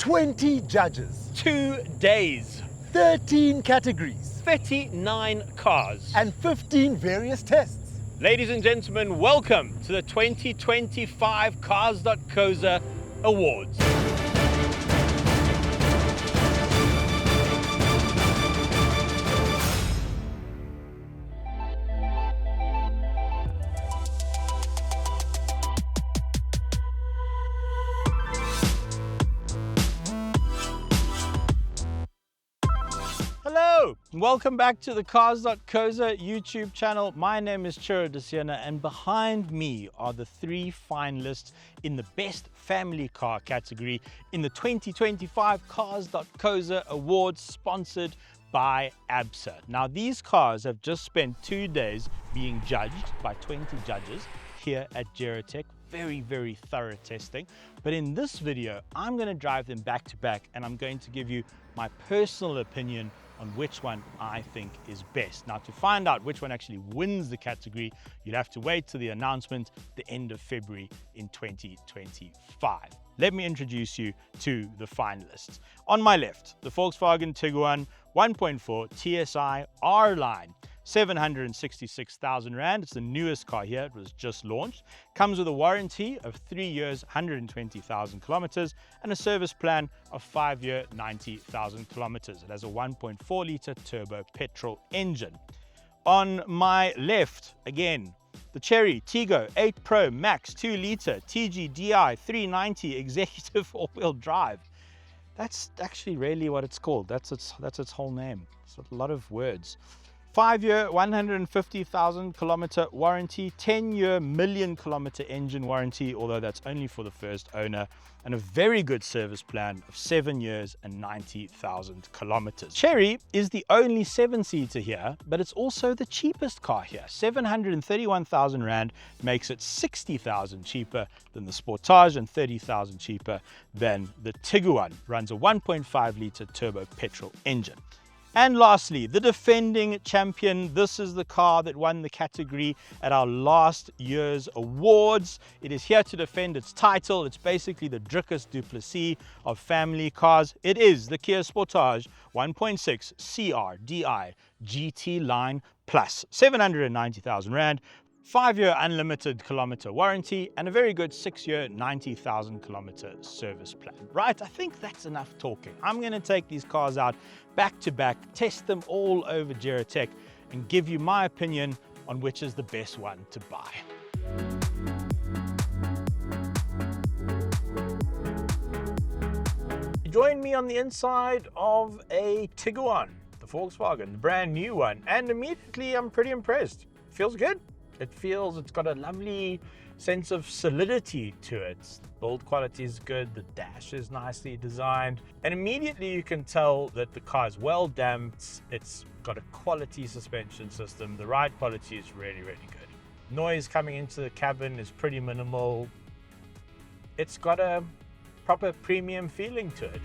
20 judges, 2 days, 13 categories, 39 cars. and 15 various tests. Ladies and gentlemen, welcome to the 2025 Cars.co.za Awards. Hello, welcome back to the Cars.co.za YouTube channel. My name is Ciro De Siena, and behind me are the 3 finalists in the Best Family Car category in the 2025 Cars.co.za Awards, sponsored by ABSA. Now, these cars have just spent 2 days being judged by 20 judges here at Gerotek. Very thorough testing. But in this video, I'm going to drive them back to back, and I'm going to give you my personal opinion on which one I think is best. Now, to find out which one actually wins the category, you'd have to wait till the announcement the end of February in 2025. Let me introduce you to the finalists. On my left, the Volkswagen Tiguan 1.4 TSI R-Line. 766,000 Rand. It's the newest car here. It was just launched. Comes with a warranty of 3 years, 120,000 kilometers, and a service plan of 5 year, 90,000 kilometers. It has a 1.4 liter turbo petrol engine. On my left, again, the Chery Tiggo 8 Pro Max 2 liter TGDI 390 Executive all-wheel drive. That's actually really what it's called. That's its whole name. It's a lot of words. 5 year, 150,000 kilometer warranty, 10 year, million kilometer engine warranty, although that's only for the first owner, and a very good service plan of 7 years and 90,000 kilometers. Chery is the only 7-seater here, but it's also the cheapest car here. 731,000 Rand makes it 60,000 cheaper than the Sportage and 30,000 cheaper than the Tiguan. Runs a 1.5 liter turbo petrol engine. And lastly, the defending champion. This is the car that won the category at our last year's awards. It is here to defend its title. It's basically the Dricus du Plessis of family cars. It is the Kia Sportage 1.6 CRDi GT Line Plus. 790,000 Rand. 5 year unlimited kilometer warranty, and a very good 6 year 90,000 kilometer service plan. Right, I think that's enough talking. I'm going to take these cars out back to back, test them all over Gerotek, and give you my opinion on which is the best one to buy. Join me on the inside of a Tiguan, the Volkswagen, the brand new one, and immediately I'm pretty impressed. Feels good. It's got a lovely sense of solidity to it. The build quality is good, the dash is nicely designed, and immediately you can tell that the car is well damped. It's got a quality suspension system. The ride quality is really good. Noise coming into the cabin is pretty minimal. It's got a proper premium feeling to it.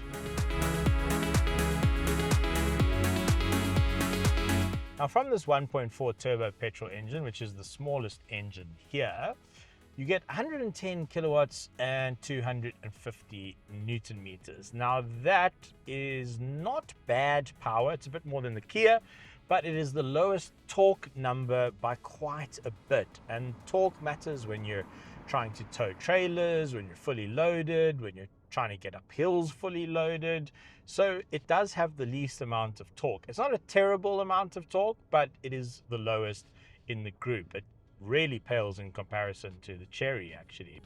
Now, from this 1.4 turbo petrol engine, which is the smallest engine here, you get 110 kilowatts and 250 Newton meters. Now, that is not bad power. It's a bit more than the Kia, but it is the lowest torque number by quite a bit. And torque matters when you're trying to tow trailers, when you're fully loaded, when you're trying to get up hills fully loaded. So it does have the least amount of torque. It's not a terrible amount of torque, but it is the lowest in the group. It really pales in comparison to the Chery, actually.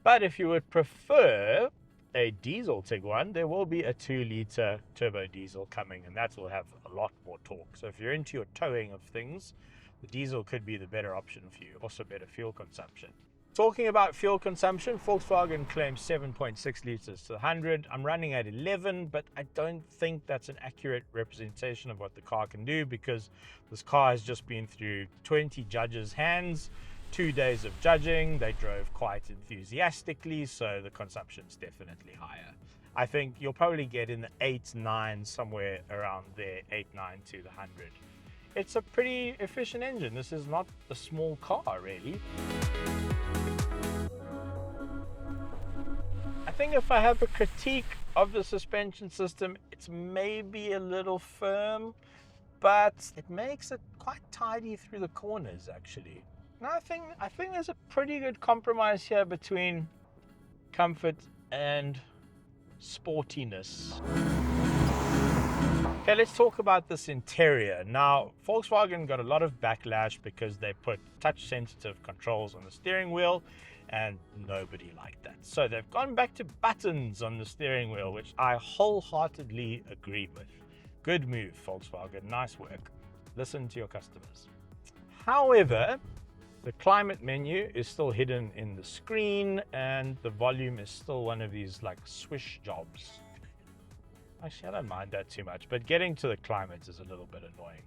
But if you would prefer a diesel Tiguan, there will be a 2 liter turbo diesel coming, and that will have a lot more torque. So if you're into your towing of things, the diesel could be the better option for you. Also better fuel consumption. Talking about fuel consumption, Volkswagen claims 7.6 liters to 100. I'm running at 11, but I don't think that's an accurate representation of what the car can do, because this car has just been through 20 judges' hands, 2 days of judging. They drove quite enthusiastically, so the consumption's definitely higher. I think you'll probably get in the 8, 9, somewhere around there, 8, 9 to the 100. It's a pretty efficient engine. This is not a small car, really. I think if I have a critique of the suspension system, it's maybe a little firm, but it makes it quite tidy through the corners actually. Now I think there's a pretty good compromise here between comfort and sportiness. Okay, let's talk about this interior. Now, Volkswagen got a lot of backlash because they put touch-sensitive controls on the steering wheel, and nobody liked that. So they've gone back to buttons on the steering wheel, which I wholeheartedly agree with. Good move, Volkswagen. Nice work. Listen to your customers. However, the climate menu is still hidden in the screen, and the volume is still one of these like swish jobs. Actually, I don't mind that too much, but getting to the climate is a little bit annoying.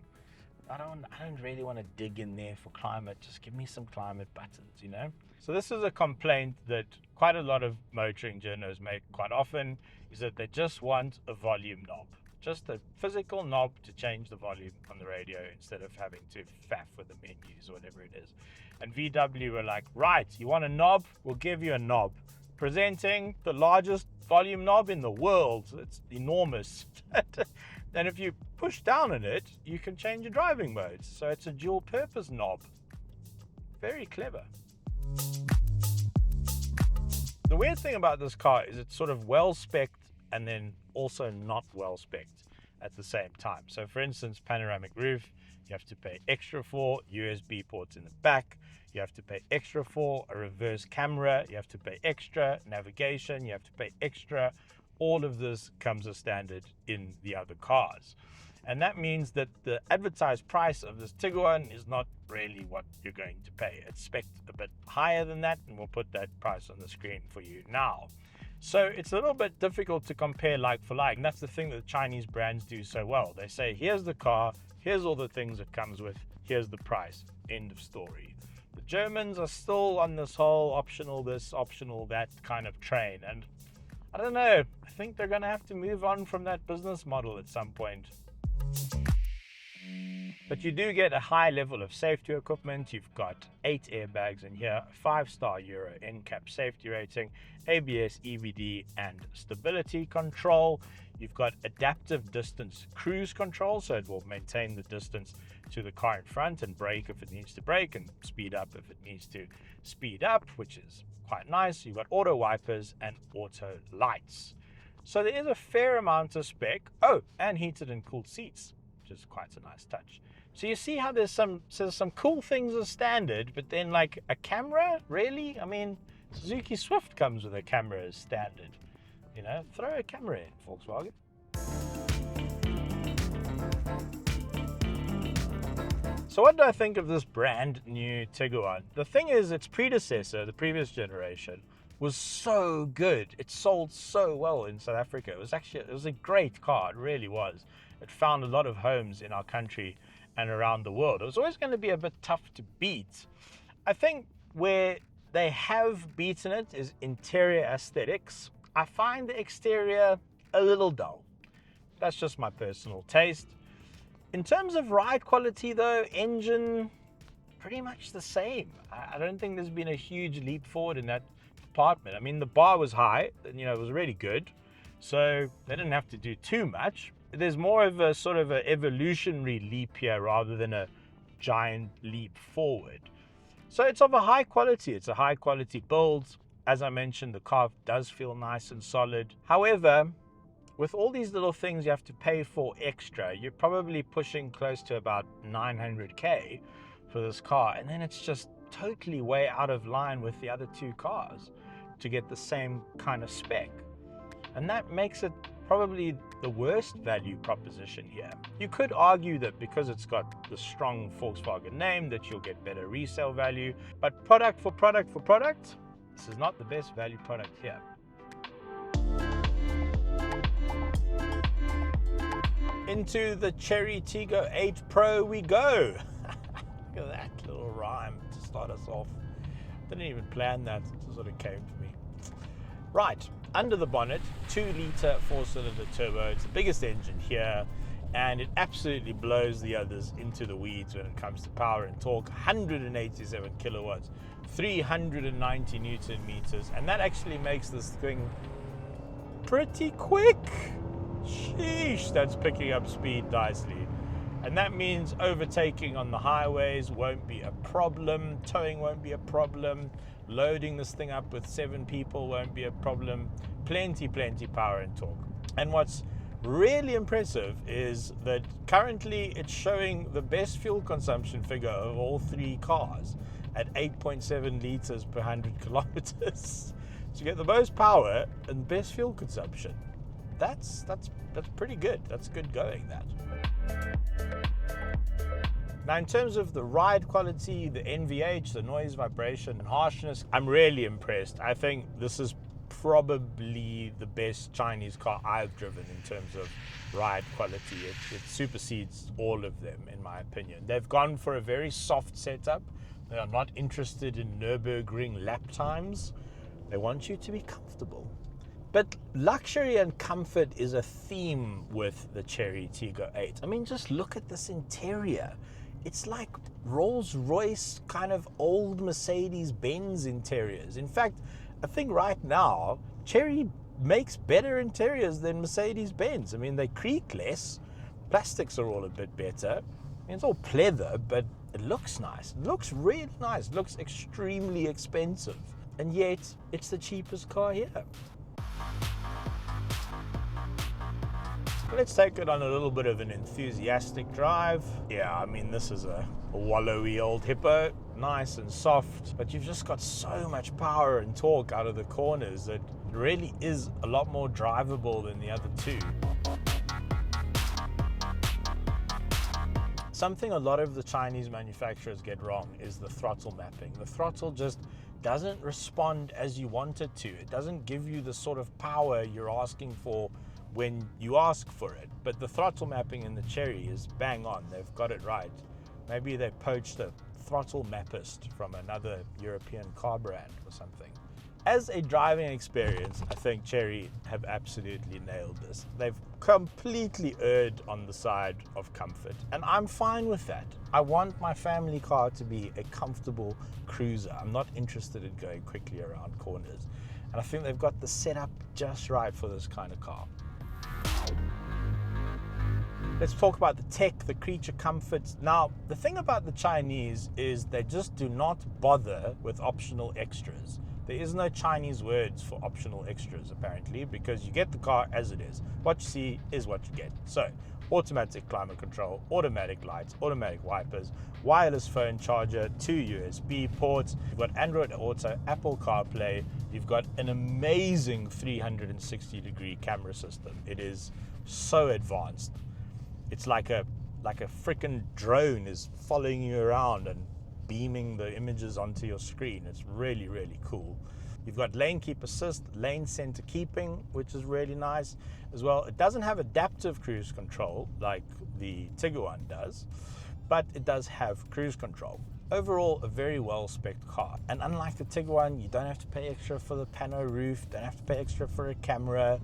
I don't really want to dig in there for climate. Just give me some climate buttons, you know? So this is a complaint that quite a lot of motoring journos make quite often, is that they just want a volume knob. Just a physical knob to change the volume on the radio instead of having to faff with the menus or whatever it is. And VW were like, right, you want a knob? We'll give you a knob. Presenting the largest volume knob in the world. It's enormous. And if you push down on it, you can change your driving modes. So it's a dual purpose knob. Very clever. The weird thing about this car is it's sort of well spec'd and then also not well spec'd at the same time. So for instance, panoramic roof, you have to pay extra for, USB ports in the back, you have to pay extra for a reverse camera, you have to pay extra navigation, you have to pay extra. All of this comes as standard in the other cars. And that means that the advertised price of this Tiguan is not really what you're going to pay. It's spec'd a bit higher than that, and we'll put that price on the screen for you now. So it's a little bit difficult to compare like for like, and that's the thing that the Chinese brands do so well. They say, here's the car, here's all the things it comes with, here's the price, end of story. The Germans are still on this whole optional this, optional that kind of train, and I don't know, I think they're gonna have to move on from that business model at some point. But you do get a high level of safety equipment. You've got 8 airbags in here, 5-star Euro NCAP safety rating, ABS, EBD, and stability control. You've got adaptive distance cruise control, so it will maintain the distance to the car in front and brake if it needs to brake, and speed up if it needs to speed up, which is quite nice. You've got auto wipers and auto lights. So there is a fair amount of spec. Oh, and heated and cooled seats, which is quite a nice touch. So you see how there's some cool things as standard, but then like a camera, really? I mean, Suzuki Swift comes with a camera as standard. You know, throw a camera in, Volkswagen. So what do I think of this brand new Tiguan? The thing is, its predecessor, the previous generation, was so good. It sold so well in South Africa. It was a great car, it really was. It found a lot of homes in our country and around the world. It was always going to be a bit tough to beat. I think where they have beaten it is interior aesthetics. I find the exterior a little dull. That's just my personal taste. In terms of ride quality though, engine, pretty much the same. I don't think there's been a huge leap forward in that department. I mean, the bar was high, you know, it was really good. So they didn't have to do too much. There's more of a sort of an evolutionary leap here rather than a giant leap forward. So it's of a high quality. It's a high quality build. As I mentioned, the car does feel nice and solid. However, with all these little things you have to pay for extra, you're probably pushing close to about 900K for this car. And then it's just totally way out of line with the other two cars to get the same kind of spec. And that makes it probably the worst value proposition here. You could argue that because it's got the strong Volkswagen name that you'll get better resale value, but product for product for product, this is not the best value product here. Into the Chery Tiggo 8 Pro we go. Look at that little rhyme to start us off. Didn't even plan that, it sort of came to me. Right, under the bonnet, 2-litre 4-cylinder turbo. It's the biggest engine here, and it absolutely blows the others into the weeds when it comes to power and torque. 187 kilowatts, 390 Newton meters, and that actually makes this thing pretty quick. Sheesh, that's picking up speed nicely. And that means overtaking on the highways won't be a problem, towing won't be a problem, loading this thing up with 7 people won't be a problem. Plenty power and torque. And what's really impressive is that currently it's showing the best fuel consumption figure of all 3 cars at 8.7 liters per 100 kilometers. So you get the most power and best fuel consumption. That's pretty good. That's good going, that. Now, in terms of the ride quality, the NVH, the noise, vibration, and harshness, I'm really impressed. I think this is probably the best Chinese car I've driven in terms of ride quality. It supersedes all of them, in my opinion. They've gone for a very soft setup. They are not interested in Nürburgring lap times. They want you to be comfortable. But luxury and comfort is a theme with the Chery Tiggo 8. I mean, just look at this interior. It's like Rolls-Royce kind of old Mercedes-Benz interiors. In fact, I think right now, Chery makes better interiors than Mercedes-Benz. I mean, they creak less. Plastics are all a bit better. I mean, it's all pleather, but it looks nice. It looks really nice. It looks extremely expensive. And yet, it's the cheapest car here. Let's take it on a little bit of an enthusiastic drive. Yeah, I mean, this is a wallowy old hippo, nice and soft, but you've just got so much power and torque out of the corners that it really is a lot more drivable than the other 2. Something a lot of the Chinese manufacturers get wrong is the throttle mapping. The throttle just doesn't respond as you want it to. It doesn't give you the sort of power you're asking for when you ask for it. But the throttle mapping in the Chery is bang on. They've got it right. Maybe they poached a throttle mappist from another European car brand or something. As a driving experience, I think Chery have absolutely nailed this. They've completely erred on the side of comfort, and I'm fine with that. I want my family car to be a comfortable cruiser. I'm not interested in going quickly around corners. And I think they've got the setup just right for this kind of car. Let's talk about the tech, the creature comforts. Now, the thing about the Chinese is they just do not bother with optional extras. There is no Chinese words for optional extras, apparently, because you get the car as it is. What you see is what you get. So, automatic climate control, automatic lights, automatic wipers, wireless phone charger, 2 USB ports. You've got Android Auto, Apple CarPlay. You've got an amazing 360-degree camera system. It is so advanced. It's like a freaking drone is following you around and beaming the images onto your screen. It's really, really cool. You've got lane keep assist, lane center keeping, which is really nice as well. It doesn't have adaptive cruise control like the Tiguan does, but it does have cruise control. Overall, a very well-spec'd car. And unlike the Tiguan, you don't have to pay extra for the pano roof, don't have to pay extra for a camera.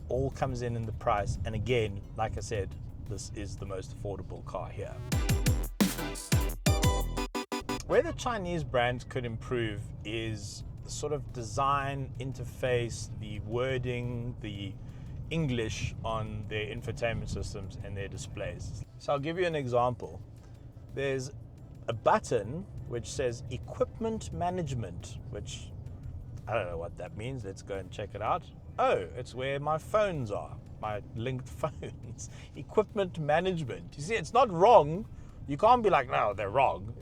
All comes in the price. And again, like I said, this is the most affordable car here. Where the Chinese brands could improve is the sort of design, interface, the wording, the English on their infotainment systems and their displays. So I'll give you an example. There's a button which says equipment management, which I don't know what that means. Let's go and check it out. Oh, it's where my phones are, my linked phones. Equipment management. You see, it's not wrong. You can't be like, no, they're wrong.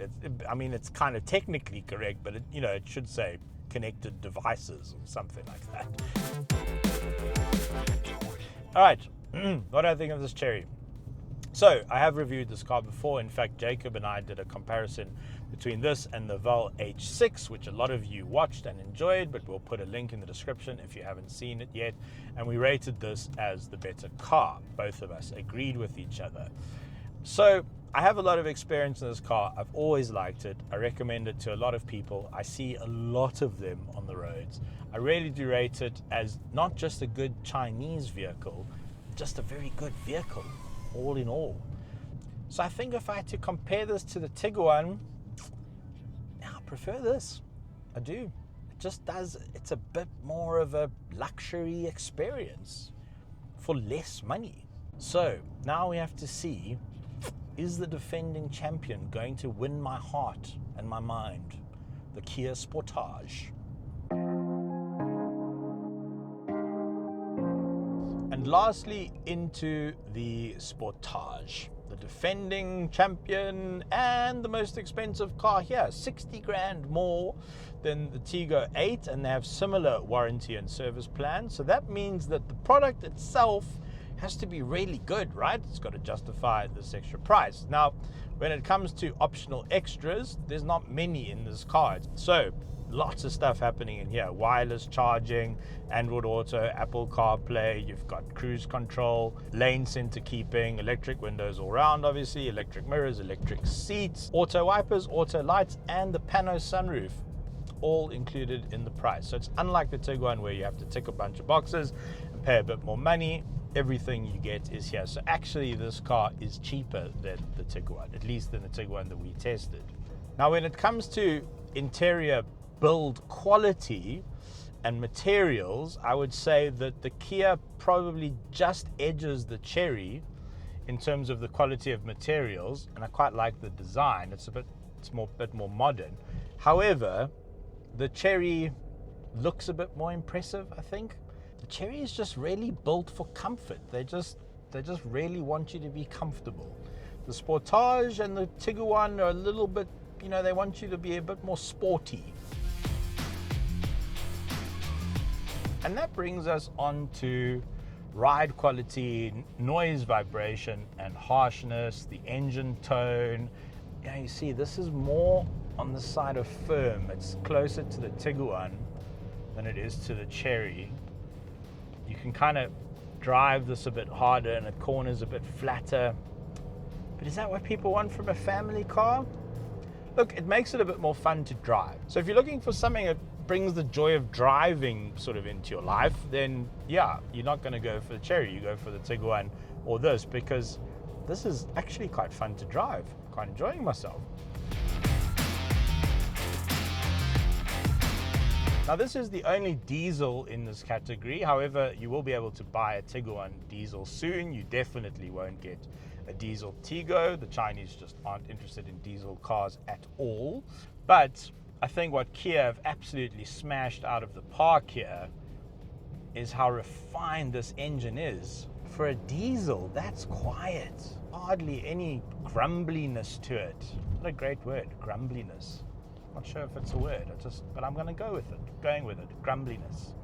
I mean, it's kind of technically correct, but it should say connected devices or something like that. All right, what do I think of this Chery? So I have reviewed this car before. In fact, Jacob and I did a comparison between this and the Vel H6, which a lot of you watched and enjoyed, but we'll put a link in the description if you haven't seen it yet. And we rated this as the better car. Both of us agreed with each other. So I have a lot of experience in this car. I've always liked it. I recommend it to a lot of people. I see a lot of them on the roads. I really do rate it as not just a good Chinese vehicle, just a very good vehicle, all in all. So I think if I had to compare this to the Tiguan, I prefer this. I do. it's a bit more of a luxury experience for less money. So now we have to see, is the defending champion going to win my heart and my mind? The Kia Sportage. And lastly, into the Sportage, the defending champion and the most expensive car here, 60 grand more than the Tiggo 8, and they have similar warranty and service plans. So that means that the product itself has to be really good, right? It's got to justify this extra price. Now, when it comes to optional extras, there's not many in this car. So lots of stuff happening in here: wireless charging, Android Auto, Apple CarPlay, you've got cruise control, lane center keeping, electric windows all round, obviously, electric mirrors, electric seats, auto wipers, auto lights, and the pano sunroof, all included in the price. So it's unlike the Tiguan where you have to tick a bunch of boxes and pay a bit more money. Everything you get is here. So actually this car is cheaper than the Tiguan, at least than the Tiguan that we tested. Now when it comes to interior build quality and materials, I would say that the Kia probably just edges the Chery in terms of the quality of materials, and I quite like the design. It's a bit more modern. However, the Chery looks a bit more impressive, I think. The Chery is just really built for comfort. They just really want you to be comfortable. The Sportage and the Tiguan are a little bit, they want you to be a bit more sporty. And that brings us on to ride quality, noise, vibration, and harshness, the engine tone. You see, this is more on the side of firm. It's closer to the Tiguan than it is to the Chery. You can kind of drive this a bit harder and the corners a bit flatter. But is that what people want from a family car? Look, it makes it a bit more fun to drive. So if you're looking for something that brings the joy of driving sort of into your life, then yeah, you're not going to go for the Chery. You go for the Tiguan or this, because this is actually quite fun to drive. Quite enjoying myself. Now this is the only diesel in this category. However, you will be able to buy a Tiguan diesel soon. You definitely won't get a diesel Tiggo. The Chinese just aren't interested in diesel cars at all. But I think what Kia have absolutely smashed out of the park here is how refined this engine is. For a diesel, that's quiet. Hardly any grumbliness to it. What a great word, grumbliness. Not sure if it's a word, but I'm going to go with it. Going with it, grumbliness.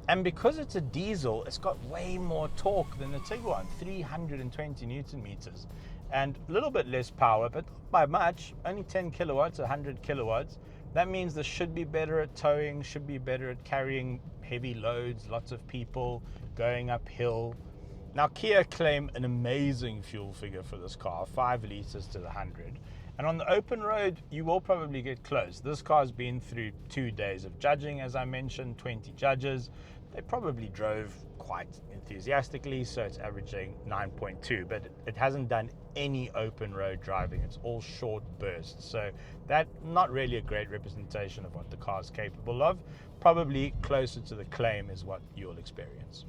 And because it's a diesel, it's got way more torque than the Tiguan, 320 Newton meters, and a little bit less power, but not by much, only 10 kilowatts, 100 kilowatts. That means this should be better at towing, should be better at carrying heavy loads, lots of people, going uphill. Now Kia claim an amazing fuel figure for this car, 5 liters to the 100. And on the open road, you will probably get close. This car's been through 2 days of judging, as I mentioned, 20 judges. They probably drove quite enthusiastically, so it's averaging 9.2, but it hasn't done any open road driving. It's all short bursts. So that's not really a great representation of what the car's capable of. Probably closer to the claim is what you'll experience.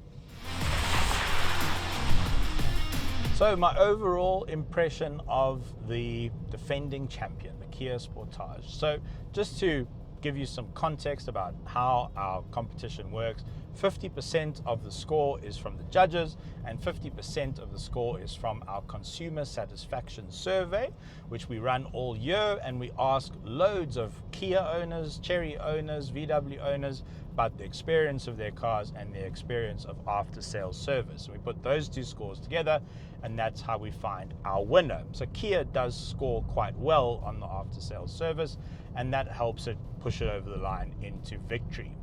So my overall impression of the defending champion, the Kia Sportage. So just to give you some context about how our competition works, 50% of the score is from the judges and 50% of the score is from our consumer satisfaction survey, which we run all year, and we ask loads of Kia owners, Chery owners, VW owners about the experience of their cars and their experience of after-sales service. We put those two scores together, and that's how we find our winner. So Kia does score quite well on the after-sales service, and that helps it push it over the line into victory.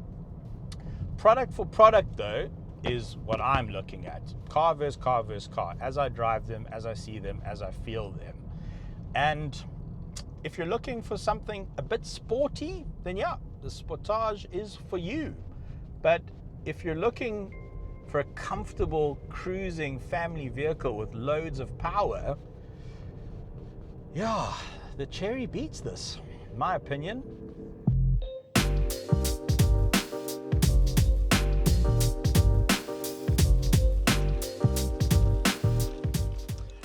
Product for product, though, is what I'm looking at. Car versus car versus car, as I drive them, as I see them, as I feel them. And if you're looking for something a bit sporty, then yeah, the Sportage is for you. But if you're looking for a comfortable cruising family vehicle with loads of power, yeah, the Chery beats this, in my opinion.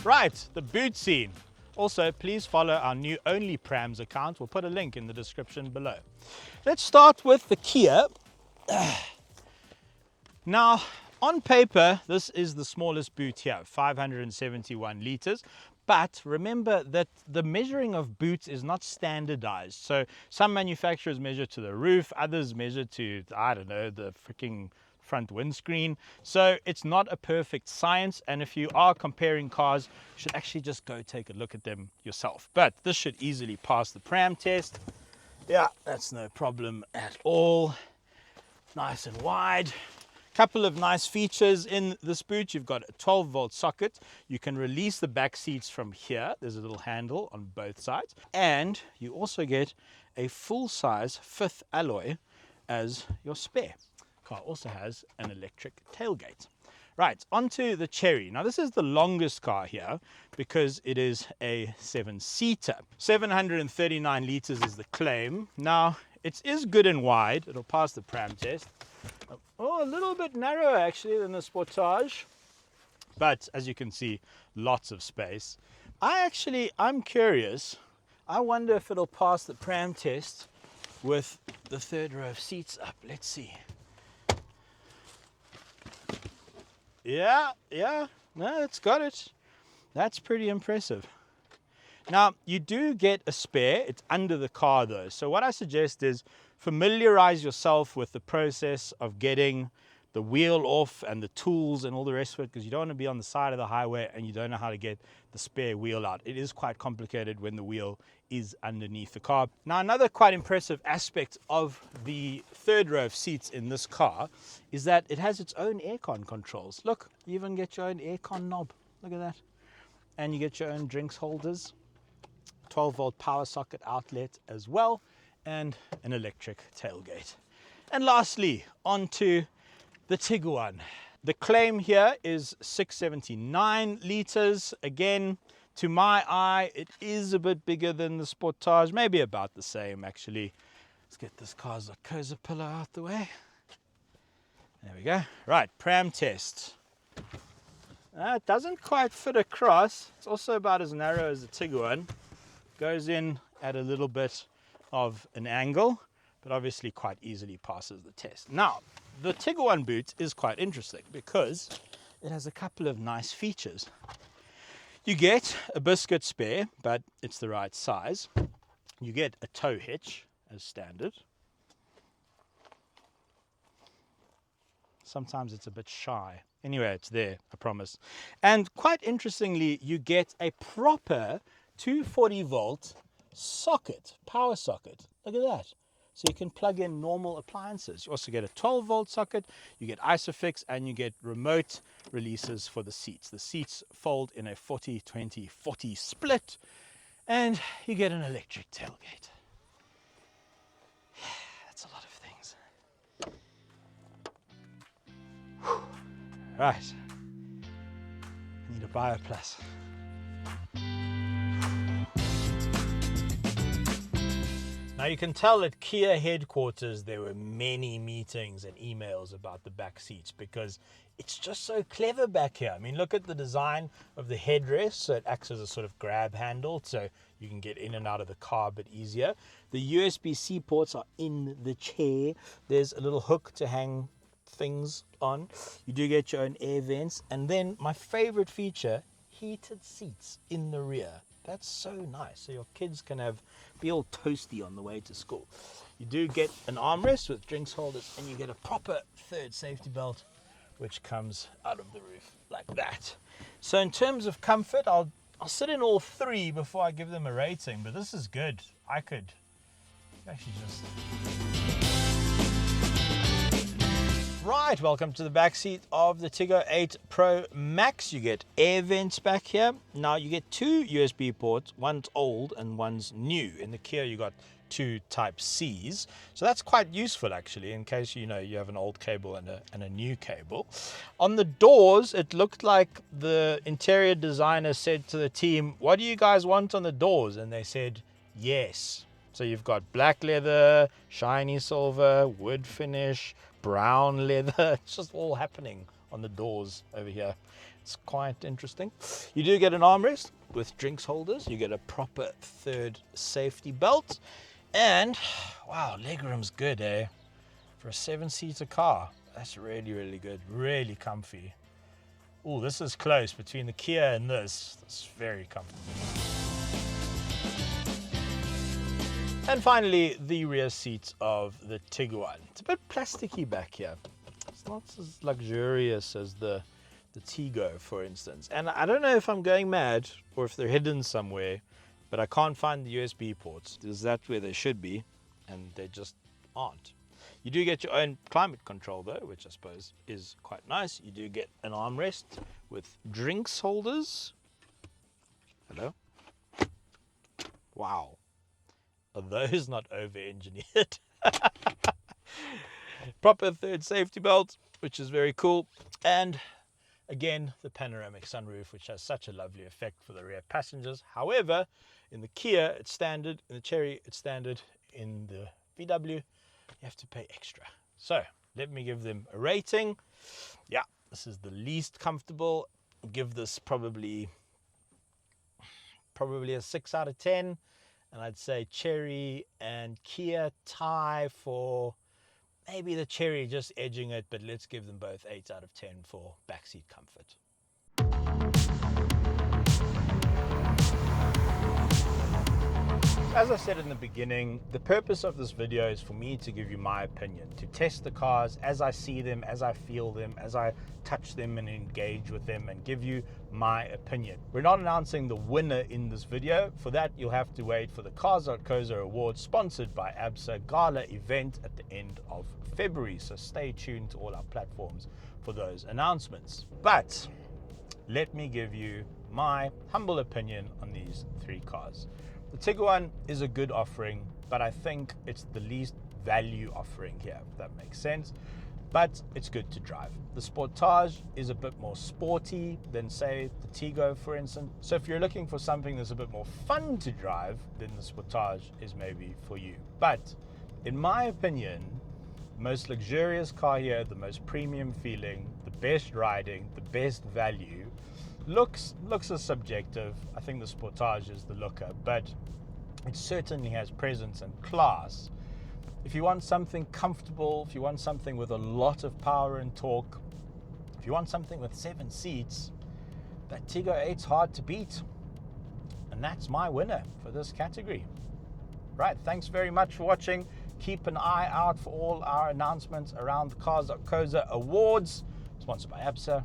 Right, the boot scene. Also, please follow our new Only Prams account. We'll put a link in the description below. Let's start with the Kia. Now, on paper, this is the smallest boot here, 571 liters. But remember that the measuring of boots is not standardized. So some manufacturers measure to the roof, others measure to, I don't know, the freaking front windscreen. So it's not a perfect science. And if you are comparing cars, you should actually just go take a look at them yourself. But this should easily pass the pram test. Yeah, that's no problem at all. Nice and wide. Couple of nice features in this boot. You've got a 12-volt socket. You can release the back seats from here. There's a little handle on both sides. And you also get a full-size 5th alloy as your spare. Car also has an electric tailgate. Right, onto the Chery. Now this is the longest car here because it is a 7-seater. 739 liters is the claim. Now it is good and wide. It'll pass the pram test. Oh, a little bit narrower actually than the Sportage, but as you can see, lots of space. I'm curious. I wonder if it'll pass the pram test with the 3rd row of seats up. Let's see. Yeah, no, it's got it. That's pretty impressive. Now, you do get a spare. It's under the car though. So what I suggest is familiarize yourself with the process of getting the wheel off and the tools and all the rest of it, because you don't want to be on the side of the highway and you don't know how to get the spare wheel out. It is quite complicated when the wheel is underneath the car. Now, another quite impressive aspect of the 3rd row of seats in this car is that it has its own aircon controls. Look, you even get your own aircon knob. Look at that. And you get your own drinks holders, 12-volt power socket outlet as well, and an electric tailgate. And lastly, onto the Tiguan. The claim here is 679 liters. Again, to my eye, it is a bit bigger than the Sportage, maybe about the same actually. Let's get this Cars.co.za pillow out the way. There we go. Right, pram test. It doesn't quite fit across. It's also about as narrow as the Tiguan. Goes in at a little bit of an angle, but obviously quite easily passes the test. Now, the Tiguan boot is quite interesting because it has a couple of nice features. You get a biscuit spare, but it's the right size. You get a tow hitch as standard. Sometimes it's a bit shy. Anyway, it's there, I promise. And quite interestingly, you get a proper 240-volt socket, power socket. Look at that. So you can plug in normal appliances. You also get a 12-volt socket, you get ISOFIX, and you get remote releases for the seats. The seats fold in a 40-20-40 split, and you get an electric tailgate. That's a lot of things. Whew. Right. Need a Bio Plus. Now you can tell at Kia headquarters there were many meetings and emails about the back seats because it's just so clever back here. I mean, look at the design of the headrest, so it acts as a sort of grab handle so you can get in and out of the car a bit easier. The USB-C ports are in the chair. There's a little hook to hang things on. You do get your own air vents, and then my favorite feature, heated seats in the rear. That's so nice. So your kids can be all toasty on the way to school. You do get an armrest with drinks holders, and you get a proper 3rd safety belt, which comes out of the roof like that. So in terms of comfort, I'll sit in all 3 before I give them a rating, but this is good. I could actually just... Right, welcome to the back seat of the Tiggo 8 Pro Max. You get air vents back here. Now you get 2 USB ports, one's old and one's new. In the Kia you got 2 type C's, so that's quite useful actually in case you have an old cable and a new cable. On the doors, it looked like the interior designer said to the team, "What do you guys want on the doors?" And they said yes. So you've got black leather, shiny silver, wood finish, brown leather. It's just all happening on the doors over here. It's quite interesting. You do get an armrest with drinks holders. You get a proper third safety belt. And, wow, legroom's good, eh? For a 7-seater car. That's really, really good. Really comfy. Oh, this is close between the Kia and this. That's very comfortable. And finally, the rear seats of the Tiguan. It's a bit plasticky back here. It's not as luxurious as the Tiggo, for instance. And I don't know if I'm going mad or if they're hidden somewhere, but I can't find the USB ports. Is that where they should be? And they just aren't. You do get your own climate control though, which I suppose is quite nice. You do get an armrest with drinks holders. Hello? Wow. Are those not over-engineered? Proper third safety belt, which is very cool. And again, the panoramic sunroof, which has such a lovely effect for the rear passengers. However, in the Kia, it's standard. In the Chery, it's standard. In the VW, you have to pay extra. So let me give them a rating. Yeah, this is the least comfortable. I'll give this probably a 6 out of 10. And I'd say Chery and Kia tie for maybe the Chery just edging it, but let's give them both 8 out of 10 for backseat comfort. As I said in the beginning, the purpose of this video is for me to give you my opinion, to test the cars as I see them, as I feel them, as I touch them and engage with them, and give you my opinion. We're not announcing the winner in this video. For that, you'll have to wait for the Cars.co.za Awards, sponsored by ABSA Gala event at the end of February. So stay tuned to all our platforms for those announcements. But let me give you my humble opinion on these three cars. The Tiguan is a good offering, but I think it's the least value offering here, if that makes sense. But it's good to drive. The Sportage is a bit more sporty than, say, the Tiggo, for instance. So if you're looking for something that's a bit more fun to drive, then the Sportage is maybe for you. But in my opinion, the most luxurious car here, the most premium feeling, the best riding, the best value. Looks is subjective. I think the Sportage is the looker, but it certainly has presence and class. If you want something comfortable, if you want something with a lot of power and torque, if you want something with 7 seats, that Tiggo 8's hard to beat. And that's my winner for this category. Right, thanks very much for watching. Keep an eye out for all our announcements around the Cars.co.za Awards, sponsored by ABSA,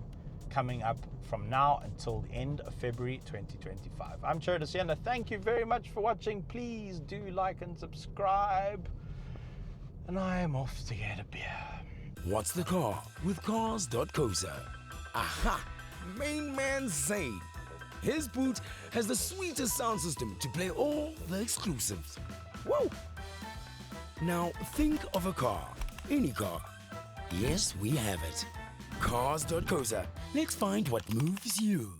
coming up from now until the end of February 2025. I'm Ciro De Siena. Thank you very much for watching. Please do like and subscribe. And I am off to get a beer. What's the car with Cars.co.za? Aha! Main man Zayn. His boot has the sweetest sound system to play all the exclusives. Whoa! Now think of a car. Any car. Yes, we have it. Cars.co.za. Let's find what moves you.